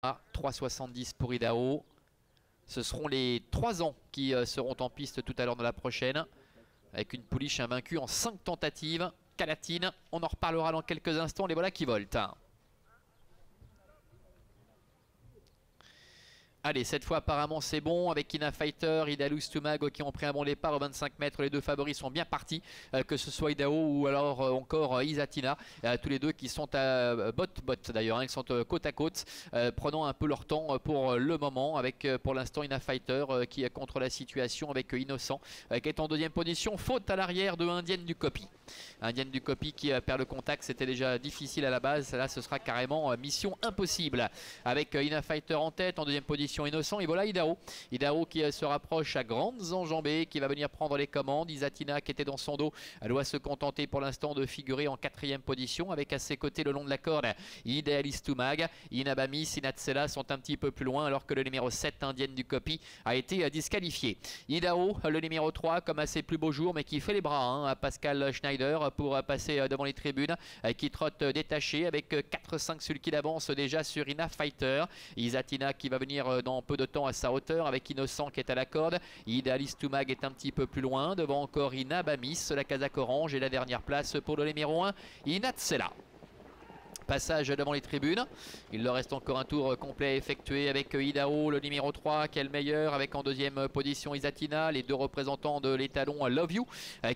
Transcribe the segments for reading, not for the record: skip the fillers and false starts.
3,70 pour Idaho. Ce seront les 3 ans qui seront en piste tout à l'heure dans la prochaine. Avec une pouliche invaincue en 5 tentatives. Calatine, on en reparlera dans quelques instants. Les voilà qui voltent. Allez, cette fois apparemment c'est bon avec Ina Fighter, Idalou Stumag qui ont pris un bon départ aux 25 mètres. Les deux favoris sont bien partis, que ce soit Idaho ou alors encore Isatina. Tous les deux qui sont à bot d'ailleurs, ils sont côte à côte, prenant un peu leur temps pour le moment avec pour l'instant Ina Fighter qui contre la situation avec Innocent qui est en deuxième position. Faute à l'arrière de Indienne du Copy. Indienne du Copy qui perd le contact, c'était déjà difficile à la base. Là ce sera carrément mission impossible avec Ina Fighter en tête, en deuxième position Innocent. Et voilà Idaho. Idaho qui se rapproche à grandes enjambées, qui va venir prendre les commandes. Isatina qui était dans son dos, elle doit se contenter pour l'instant de figurer en 4e position avec à ses côtés le long de la corde Idealist Tumag. Inabamis, Inatsela sont un petit peu plus loin alors que le numéro 7 Indienne du Copy a été disqualifié. Idaho, le numéro 3 comme à ses plus beaux jours mais qui fait les bras à Pascal Schneider pour passer devant les tribunes, qui trotte détaché avec 4-5 sulky d'avance déjà sur Ina Fighter. Isatina qui va venir dans peu de temps à sa hauteur avec Innocent qui est à la corde. Idealist Tumag est un petit peu plus loin devant encore Inabamis, la casaque orange, et la dernière place pour le numéro 1 Inatsela. Passage devant les tribunes. Il leur reste encore un tour complet à effectuer avec Idaho, le numéro 3 qui est le meilleur, avec en deuxième position Isatina, les deux représentants de l'étalon Love You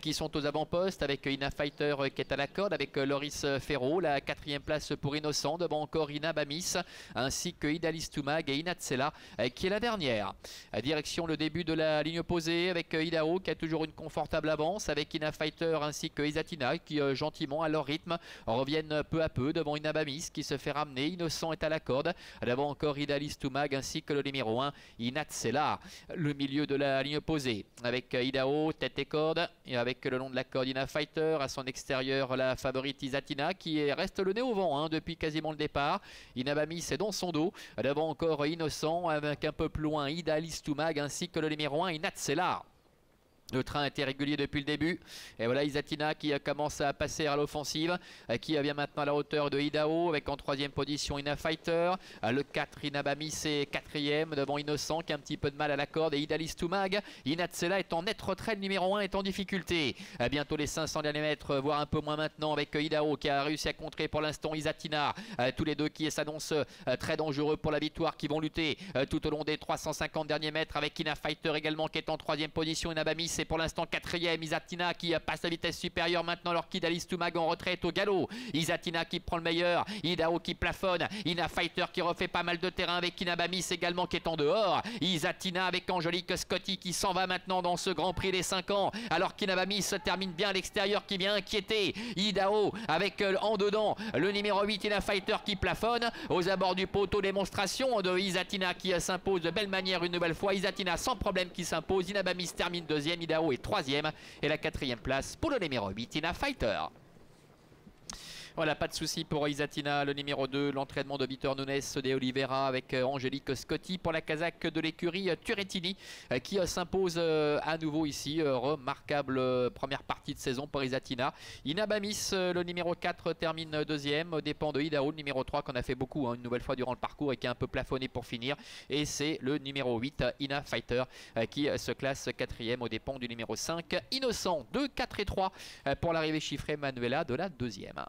qui sont aux avant-postes, avec Ina Fighter qui est à la corde, avec Loris Ferro, la 4e place pour Innocent, devant encore Inabamis, ainsi que Idealist Tumag et Inatsela qui est la dernière. Direction le début de la ligne opposée avec Idaho qui a toujours une confortable avance, avec Ina Fighter ainsi que Isatina qui gentiment à leur rythme reviennent peu à peu devant Inabamis qui se fait ramener. Innocent est à la corde. D'abord encore Idealist Tumag ainsi que le numéro 1 Inatsela. Le milieu de la ligne opposée avec Idaho, tête et corde, et avec le long de la corde Ina Fighter. À son extérieur la favorite Isatina qui reste le nez au vent depuis quasiment le départ. Inabamis est dans son dos. D'abord encore Innocent avec un peu plus loin Idealist Tumag ainsi que le numéro 1 Inatsela. Le train était régulier depuis le début. Et voilà Isatina qui commence à passer à l'offensive, qui vient maintenant à la hauteur de Idaho avec en 3e position Ina Fighter. Le 4 Inabamis est 4e devant Innocent qui a un petit peu de mal à la corde, et Idealist Tumag. Inatsela est en nette retrait, le numéro 1 est en difficulté. Bientôt les 500 derniers mètres, voire un peu moins maintenant avec Idaho qui a réussi à contrer pour l'instant Isatina. Tous les deux qui s'annoncent très dangereux pour la victoire, qui vont lutter tout au long des 350 derniers mètres avec Ina Fighter également qui est en 3e position. Inabamis c'est pour l'instant 4e. Isatina qui passe à vitesse supérieure maintenant alors qu'Idealist Tumag en retraite au galop. Isatina qui prend le meilleur. Idaho qui plafonne. Ina Fighter qui refait pas mal de terrain avec Inabamis également qui est en dehors. Isatina avec Angelique Scotty qui s'en va maintenant dans ce Grand Prix des 5 ans alors qu'Inabamis se termine bien à l'extérieur qui vient inquiéter. Idaho avec en dedans le numéro 8 Ina Fighter qui plafonne. Aux abords du poteau, démonstration de Isatina qui s'impose de belle manière une nouvelle fois. Isatina sans problème qui s'impose. Inabamis termine 2e. Idaho est 3e et la 4e place pour le numéro 8 Ina Fighter. Voilà, pas de souci pour Isatina, le numéro 2, l'entraînement de Vitor Nunes de Oliveira avec Angelique Scotty pour la casaque de l'écurie Turrettini qui s'impose à nouveau ici. Remarquable première partie de saison pour Isatina. Inabamis, le numéro 4, termine 2e aux dépens de Idaho, le numéro 3 qu'on a fait beaucoup une nouvelle fois durant le parcours et qui a un peu plafonné pour finir. Et c'est le numéro 8, Ina Fighter, qui se classe 4e aux dépens du numéro 5, Innocent. 2, 4 et 3 pour l'arrivée chiffrée Manuela de la 2e.